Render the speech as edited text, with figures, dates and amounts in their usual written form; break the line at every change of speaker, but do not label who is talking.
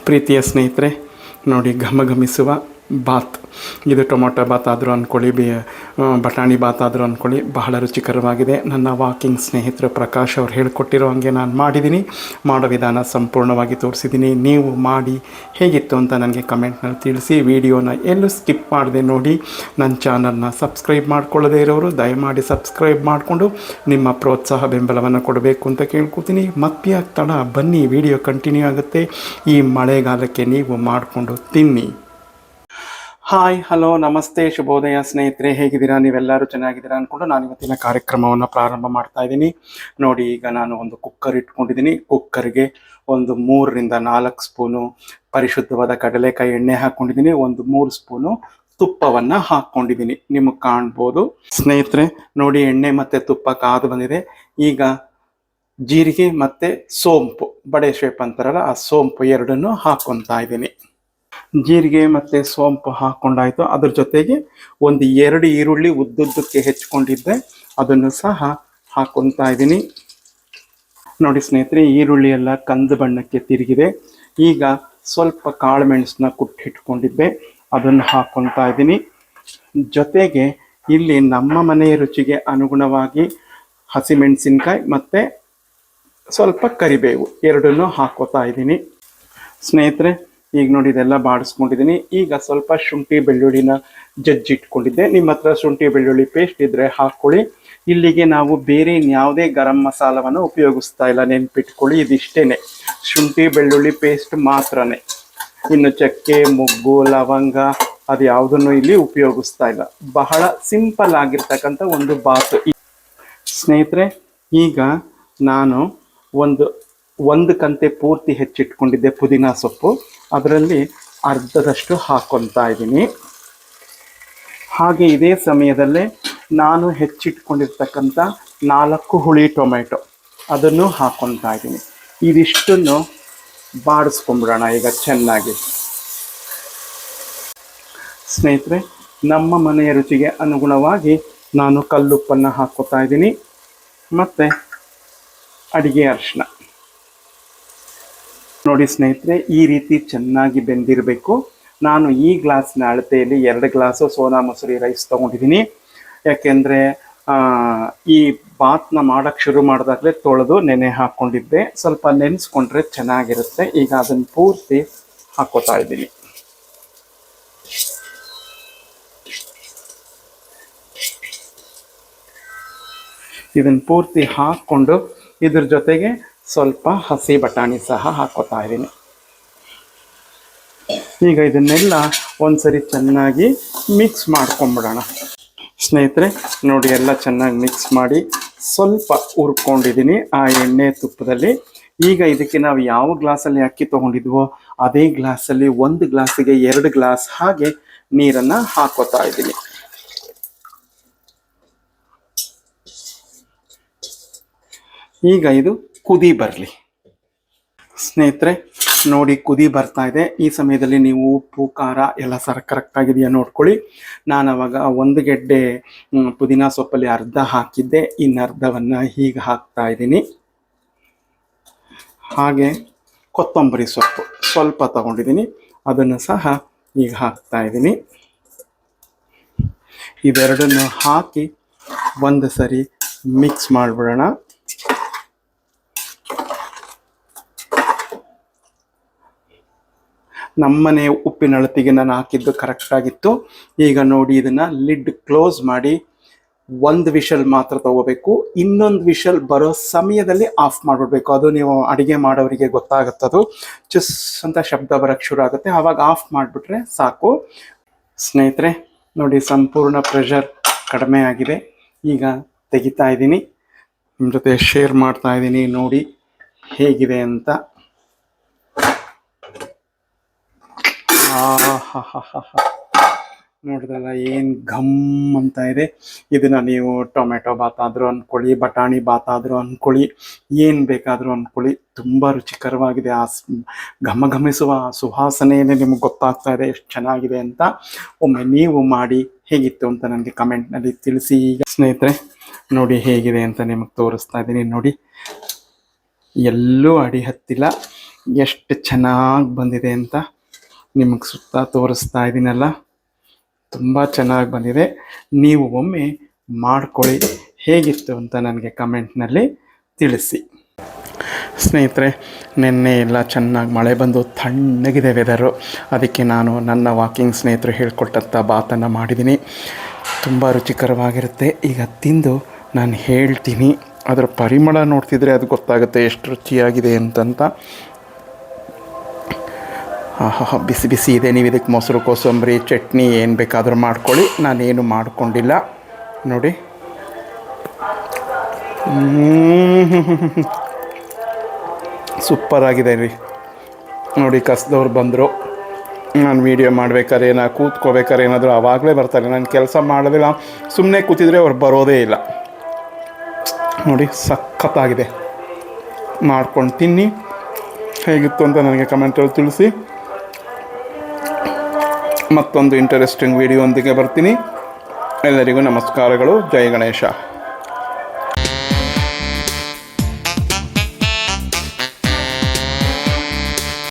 ಪ್ರೀತಿಯ ಸ್ನೇಹಿತರೆ, ನೋಡಿ ಘಮಘಮಿಸುವ ಬಾತ್. ಇದು ಟೊಮೊಟೊ ಬಾತ್ ಆದರೂ ಅಂದ್ಕೊಳ್ಳಿ, ಬಟಾಣಿ ಬಾತ್ ಆದರೂ ಅಂದ್ಕೊಳ್ಳಿ, ಬಹಳ ರುಚಿಕರವಾಗಿದೆ. ನನ್ನ ವಾಕಿಂಗ್ ಸ್ನೇಹಿತರು ಪ್ರಕಾಶ್ ಅವ್ರು ಹೇಳಿಕೊಟ್ಟಿರೋ ಹಾಗೆ ನಾನು ಮಾಡಿದ್ದೀನಿ. ಮಾಡೋ ವಿಧಾನ ಸಂಪೂರ್ಣವಾಗಿ ತೋರಿಸಿದ್ದೀನಿ. ನೀವು ಮಾಡಿ ಹೇಗಿತ್ತು ಅಂತ ನನಗೆ ಕಮೆಂಟ್ನಲ್ಲಿ ತಿಳಿಸಿ. ವಿಡಿಯೋನ ಎಲ್ಲೂ ಸ್ಕಿಪ್ ಮಾಡದೆ ನೋಡಿ. ನನ್ನ ಚಾನಲ್ನ ಸಬ್ಸ್ಕ್ರೈಬ್ ಮಾಡ್ಕೊಳ್ಳದೇ ಇರೋರು ದಯಮಾಡಿ ಸಬ್ಸ್ಕ್ರೈಬ್ ಮಾಡಿಕೊಂಡು ನಿಮ್ಮ ಪ್ರೋತ್ಸಾಹ ಬೆಂಬಲವನ್ನು ಕೊಡಬೇಕು ಅಂತ ಕೇಳ್ಕೊತೀನಿ. ಮತ್ತೆ ತಡ ಬನ್ನಿ, ವಿಡಿಯೋ ಕಂಟಿನ್ಯೂ ಆಗುತ್ತೆ. ಈ ಮಳೆಗಾಲಕ್ಕೆ ನೀವು ಮಾಡಿಕೊಂಡು ತಿನ್ನಿ. ಹಾಯ್, ಹಲೋ, ನಮಸ್ತೆ, ಶುಭೋದಯ ಸ್ನೇಹಿತರೆ. ಹೇಗಿದ್ದೀರಾ? ನೀವೆಲ್ಲರೂ ಚೆನ್ನಾಗಿದ್ದೀರಾ ಅಂದ್ಕೊಂಡು ನಾನು ಇವತ್ತಿನ ಕಾರ್ಯಕ್ರಮವನ್ನು ಪ್ರಾರಂಭ ಮಾಡ್ತಾ ಇದ್ದೀನಿ. ನೋಡಿ, ಈಗ ನಾನು ಒಂದು ಕುಕ್ಕರ್ ಇಟ್ಕೊಂಡಿದ್ದೀನಿ. ಕುಕ್ಕರ್ಗೆ ಒಂದು 3ರಿಂದ 4 ಸ್ಪೂನು ಪರಿಶುದ್ಧವಾದ ಕಡಲೆಕಾಯಿ ಎಣ್ಣೆ ಹಾಕ್ಕೊಂಡಿದ್ದೀನಿ. ಒಂದು 3 ಸ್ಪೂನು ತುಪ್ಪವನ್ನು ಹಾಕ್ಕೊಂಡಿದ್ದೀನಿ. ನಿಮಗೆ ಕಾಣ್ಬೋದು ಸ್ನೇಹಿತರೆ. ನೋಡಿ, ಎಣ್ಣೆ ಮತ್ತು ತುಪ್ಪ ಕಾದು ಬಂದಿದೆ. ಈಗ ಜೀರಿಗೆ ಮತ್ತು ಸೋಂಪು, ಬಡೆ ಶೇಪ್ ಅಂತಾರಲ್ಲ, ಆ ಸೋಂಪು ಎರಡನ್ನೂ ಹಾಕ್ಕೊತಾ ಇದ್ದೀನಿ. ಜೀರಿಗೆ ಮತ್ತು ಸೋಂಪು ಹಾಕ್ಕೊಂಡಾಯಿತು. ಅದ್ರ ಜೊತೆಗೆ ಒಂದು 2 ಈರುಳ್ಳಿ ಉದ್ದುದ್ದಕ್ಕೆ ಹೆಚ್ಕೊಂಡಿದ್ದೆ, ಅದನ್ನು ಸಹ ಹಾಕ್ಕೊತಾ ಇದ್ದೀನಿ. ನೋಡಿ ಸ್ನೇಹಿತರೆ, ಈರುಳ್ಳಿ ಎಲ್ಲ ಕಂದು ಬಣ್ಣಕ್ಕೆ ತಿರುಗಿದೆ. ಈಗ ಸ್ವಲ್ಪ ಕಾಳು ಮೆಣಸನ್ನ ಕುಟ್ಟಿಟ್ಕೊಂಡಿದ್ದೆ, ಅದನ್ನು ಹಾಕ್ಕೊತಾ ಇದ್ದೀನಿ. ಜೊತೆಗೆ ಇಲ್ಲಿ ನಮ್ಮ ಮನೆಯ ರುಚಿಗೆ ಅನುಗುಣವಾಗಿ ಹಸಿಮೆಣಸಿನ್ಕಾಯಿ ಮತ್ತು ಸ್ವಲ್ಪ ಕರಿಬೇವು ಎರಡನ್ನೂ ಹಾಕ್ಕೋತಾ ಇದ್ದೀನಿ ಸ್ನೇಹಿತರೆ. ಈಗ ನೋಡಿ, ಇದೆಲ್ಲ ಬಾಡಿಸ್ಕೊಂಡಿದ್ದೀನಿ. ಈಗ ಸ್ವಲ್ಪ ಶುಂಠಿ ಬೆಳ್ಳುಳ್ಳಿನ ಜಜ್ಜಿಟ್ಕೊಂಡಿದ್ದೆ. ನಿಮ್ಮ ಹತ್ರ ಶುಂಠಿ ಬೆಳ್ಳುಳ್ಳಿ ಪೇಸ್ಟ್ ಇದ್ದರೆ ಹಾಕ್ಕೊಳ್ಳಿ. ಇಲ್ಲಿಗೆ ನಾವು ಬೇರೆ ಯಾವುದೇ ಗರಂ ಮಸಾಲವನ್ನು ಉಪಯೋಗಿಸ್ತಾ ಇಲ್ಲ, ನೆನ್ಪಿಟ್ಕೊಳ್ಳಿ. ಇದಿಷ್ಟೇ, ಶುಂಠಿ ಬೆಳ್ಳುಳ್ಳಿ ಪೇಸ್ಟ್ ಮಾತ್ರನೇ. ಇನ್ನು ಚಕ್ಕೆ, ಮೊಗ್ಗು, ಲವಂಗ ಅದು ಯಾವುದನ್ನು ಇಲ್ಲಿ ಉಪಯೋಗಿಸ್ತಾ ಇಲ್ಲ. ಬಹಳ ಸಿಂಪಲ್ ಆಗಿರ್ತಕ್ಕಂಥ ಒಂದು ಬಾತು ಸ್ನೇಹಿತರೆ. ಈಗ ನಾನು ಒಂದು ಕಂತೆ ಪೂರ್ತಿ ಹೆಚ್ಚಿಟ್ಕೊಂಡಿದ್ದೆ ಪುದೀನ ಸೊಪ್ಪು, ಅದರಲ್ಲಿ ಅರ್ಧದಷ್ಟು ಹಾಕ್ಕೊತಾ ಇದ್ದೀನಿ. ಹಾಗೆ ಇದೇ ಸಮಯದಲ್ಲೇ ನಾನು ಹೆಚ್ಚಿಟ್ಕೊಂಡಿರ್ತಕ್ಕಂಥ 4 ಹುಳಿ ಟೊಮೆಟೊ ಅದನ್ನು ಹಾಕ್ಕೊತಾ ಇದ್ದೀನಿ. ಇದಿಷ್ಟನ್ನು ಬಾಡಿಸ್ಕೊಂಬಿಡೋಣ ಈಗ ಚೆನ್ನಾಗಿ ಸ್ನೇಹಿತರೆ. ನಮ್ಮ ಮನೆಯ ರುಚಿಗೆ ಅನುಗುಣವಾಗಿ ನಾನು ಕಲ್ಲುಪ್ಪನ್ನು ಹಾಕ್ಕೊತಾ ಇದ್ದೀನಿ ಮತ್ತು ಅಡಿಗೆ ಅರಿಶಿನ. ನೋಡಿ ಸ್ನೇಹಿತರೆ, ಈ ರೀತಿ ಚೆನ್ನಾಗಿ ಬೆಂದಿರಬೇಕು. ನಾನು ಈ ಗ್ಲಾಸ್ನ ಅಳತೆಯಲ್ಲಿ 2 ಗ್ಲಾಸು ಸೋನಾ ಮಸೂರಿ ರೈಸ್ ತೊಗೊಂಡಿದ್ದೀನಿ. ಯಾಕೆಂದರೆ ಈ ಬಾತ್ನ ಮಾಡೋಕ್ಕೆ ಶುರು ಮಾಡಿದಾಗಲೇ ತೊಳೆದು ನೆನೆ ಹಾಕ್ಕೊಂಡಿದ್ದೆ. ಸ್ವಲ್ಪ ನೆನೆಸ್ಕೊಂಡ್ರೆ ಚೆನ್ನಾಗಿರುತ್ತೆ. ಈಗ ಅದನ್ನು ಪೂರ್ತಿ ಹಾಕ್ಕೋತಾ ಇದ್ದೀನಿ. ಇದನ್ನು ಪೂರ್ತಿ ಹಾಕ್ಕೊಂಡು ಇದ್ರ ಜೊತೆಗೆ ಸ್ವಲ್ಪ ಹಸಿ ಬಟಾಣಿ ಸಹ ಹಾಕ್ಕೋತಾ ಇದ್ದೀನಿ. ಈಗ ಇದನ್ನೆಲ್ಲ ಒಂದ್ಸರಿ ಚೆನ್ನಾಗಿ ಮಿಕ್ಸ್ ಮಾಡ್ಕೊಂಬಿಡೋಣ ಸ್ನೇಹಿತರೆ. ನೋಡಿ, ಎಲ್ಲ ಚೆನ್ನಾಗಿ ಮಿಕ್ಸ್ ಮಾಡಿ ಸ್ವಲ್ಪ ಹುರ್ಕೊಂಡಿದ್ದೀನಿ ಆ ಎಣ್ಣೆ ತುಪ್ಪದಲ್ಲಿ. ಈಗ ಇದಕ್ಕೆ ನಾವು ಯಾವ ಗ್ಲಾಸಲ್ಲಿ ಅಕ್ಕಿ ತೊಗೊಂಡಿದ್ವೋ ಅದೇ ಗ್ಲಾಸಲ್ಲಿ 1 ಗ್ಲಾಸಿಗೆ 2 ಗ್ಲಾಸ್ ಹಾಗೆ ನೀರನ್ನು ಹಾಕ್ಕೋತಾ ಇದ್ದೀನಿ. ಈಗ ಇದು ಕುದಿ ಬರಲಿ ಸ್ನೇಹಿತರೆ. ನೋಡಿ, ಕುದಿ ಬರ್ತಾ ಇದೆ. ಈ ಸಮಯದಲ್ಲಿ ನೀವು ಉಪ್ಪು, ಖಾರ ಎಲ್ಲ ಕರೆಕ್ಟಾಗಿದೆಯಾ ನೋಡ್ಕೊಳ್ಳಿ. ನಾನು ಅವಾಗ 1 ಗೆಡ್ಡೆ ಪುದೀನ ಸೊಪ್ಪಲ್ಲಿ ಅರ್ಧ ಹಾಕಿದ್ದೆ, ಇನ್ನರ್ಧವನ್ನು ಹೀಗೆ ಹಾಕ್ತಾ ಇದ್ದೀನಿ. ಹಾಗೆ ಕೊತ್ತಂಬರಿ ಸೊಪ್ಪು ಸ್ವಲ್ಪ ತಗೊಂಡಿದ್ದೀನಿ, ಅದನ್ನು ಸಹ ಈಗ ಹಾಕ್ತಾ ಇದ್ದೀನಿ. ಇವೆರಡನ್ನು ಹಾಕಿ ಒಂದು ಸರಿ ಮಿಕ್ಸ್ ಮಾಡಿಬಿಡೋಣ. ನಮ್ಮನೆ ಉಪ್ಪಿನ ಅಳತೆಗೆ ನಾನು ಹಾಕಿದ್ದು ಕರೆಕ್ಟಾಗಿತ್ತು. ಈಗ ನೋಡಿ, ಇದನ್ನು ಲಿಡ್ ಕ್ಲೋಸ್ ಮಾಡಿ 1 ವಿಷಲ್ ಮಾತ್ರ ತಗೋಬೇಕು. ಇನ್ನೊಂದು ವಿಷಲ್ ಬರೋ ಸಮಯದಲ್ಲಿ ಆಫ್ ಮಾಡಿಬಿಡ್ಬೇಕು. ಅದು ನೀವು ಅಡುಗೆ ಮಾಡೋರಿಗೆ ಗೊತ್ತಾಗುತ್ತದು. ಚುಸ್ ಅಂತ ಶಬ್ದ ಬರೋಕ್ಕೆ ಶುರು ಆಗುತ್ತೆ, ಆವಾಗ ಆಫ್ ಮಾಡಿಬಿಟ್ರೆ ಸಾಕು ಸ್ನೇಹಿತರೆ. ನೋಡಿ, ಸಂಪೂರ್ಣ ಪ್ರೆಷರ್ ಕಡಿಮೆ ಆಗಿದೆ. ಈಗ ತೆಗಿತಾ ಇದ್ದೀನಿ, ನಿಮ್ಮ ಜೊತೆ ಶೇರ್ ಮಾಡ್ತಾ ಇದ್ದೀನಿ. ನೋಡಿ ಹೇಗಿದೆ ಅಂತ. ನೋಡಿದ್ರಲ್ಲ ಏನು ಘಮ್ ಅಂತ ಇದೆ. ಇದನ್ನು ನೀವು ಟೊಮೆಟೊ ಬಾತ್ ಆದರೂ ಅಂದ್ಕೊಳ್ಳಿ, ಬಟಾಣಿ ಬಾತ್ ಆದರೂ ಅಂದ್ಕೊಳ್ಳಿ, ಏನು ಬೇಕಾದರೂ ಅಂದ್ಕೊಳ್ಳಿ, ತುಂಬ ರುಚಿಕರವಾಗಿದೆ. ಆ ಘಮಘಮಿಸುವ ಸುವಾಸನೆಯೇ ನಿಮಗೆ ಗೊತ್ತಾಗ್ತಾ ಇದೆ ಎಷ್ಟು ಚೆನ್ನಾಗಿದೆ ಅಂತ. ಒಮ್ಮೆ ನೀವು ಮಾಡಿ ಹೇಗಿತ್ತು ಅಂತ ನನಗೆ ಕಮೆಂಟ್ನಲ್ಲಿ ತಿಳಿಸಿ. ಈಗ ಸ್ನೇಹಿತರೆ, ನೋಡಿ ಹೇಗಿದೆ ಅಂತ ನಿಮಗೆ ತೋರಿಸ್ತಾ ಇದ್ದೀನಿ. ನೋಡಿ, ಎಲ್ಲೂ ಅಡಿ ಹತ್ತಿಲ್ಲ. ಎಷ್ಟು ಚೆನ್ನಾಗಿ ಬಂದಿದೆ ಅಂತ ನಿಮಗೆ ಸುತ್ತ ತೋರಿಸ್ತಾ ಇದ್ದೀನಲ್ಲ. ತುಂಬ ಚೆನ್ನಾಗಿ ಬಂದಿದೆ. ನೀವು ಒಮ್ಮೆ ಮಾಡ್ಕೊಳ್ಳಿ, ಹೇಗಿತ್ತು ಅಂತ ನನಗೆ ಕಮೆಂಟ್ನಲ್ಲಿ ತಿಳಿಸಿ. ಸ್ನೇಹಿತರೆ, ನಿನ್ನೆ ಎಲ್ಲ ಚೆನ್ನಾಗಿ ಮಳೆ ಬಂದು ತಣ್ಣಗಿದೆ ವೆದರು. ಅದಕ್ಕೆ ನಾನು ನನ್ನ ವಾಕಿಂಗ್ ಸ್ನೇಹಿತರು ಹೇಳ್ಕೊಟ್ಟಂಥ ಬಾತನ್ನು ಮಾಡಿದ್ದೀನಿ. ತುಂಬ ರುಚಿಕರವಾಗಿರುತ್ತೆ. ಈಗ ತಿಂದು ನಾನು ಹೇಳ್ತೀನಿ. ಅದರ ಪರಿಮಳ ನೋಡ್ತಿದ್ರೆ ಅದು ಗೊತ್ತಾಗುತ್ತೆ ಎಷ್ಟು ರುಚಿಯಾಗಿದೆ ಅಂತಂತ. ಆಹಾ, ಬಿಸಿ ಬಿಸಿ ಇದೆ. ನೀವು ಇದಕ್ಕೆ ಮೊಸರು, ಕೋಸಂಬರಿ, ಚಟ್ನಿ ಏನು ಬೇಕಾದರೂ ಮಾಡ್ಕೊಳ್ಳಿ. ನಾನೇನು ಮಾಡಿಕೊಂಡಿಲ್ಲ ನೋಡಿ. ಸೂಪರಾಗಿದೆ ರೀ. ನೋಡಿ, ಕಸದವ್ರು ಬಂದರು. ನಾನು ವೀಡಿಯೋ ಮಾಡ್ಬೇಕಾದ್ರೆ ಕೂತ್ಕೋಬೇಕಾದ್ರೆ ಏನಾದರೂ ಆವಾಗಲೇ ಬರ್ತಾರೆ. ನಾನು ಕೆಲಸ ಮಾಡೋದಿಲ್ಲ, ಸುಮ್ಮನೆ ಕೂತಿದ್ರೆ ಅವ್ರು ಬರೋದೇ ಇಲ್ಲ. ನೋಡಿ, ಸಖತ್ತಾಗಿದೆ. ಮಾಡ್ಕೊಂಡು ತಿನ್ನಿ. ಹೇಗಿತ್ತು ಅಂತ ನನಗೆ ಕಮೆಂಟಲ್ಲಿ ತಿಳಿಸಿ. ಮತ್ತೊಂದು ಇಂಟ್ರೆಸ್ಟಿಂಗ್ ವೀಡಿಯೋ ಒಂದಿಗೆ ಬರ್ತೀನಿ. ಎಲ್ಲರಿಗೂ ನಮಸ್ಕಾರಗಳು. ಜೈ ಗಣೇಶ.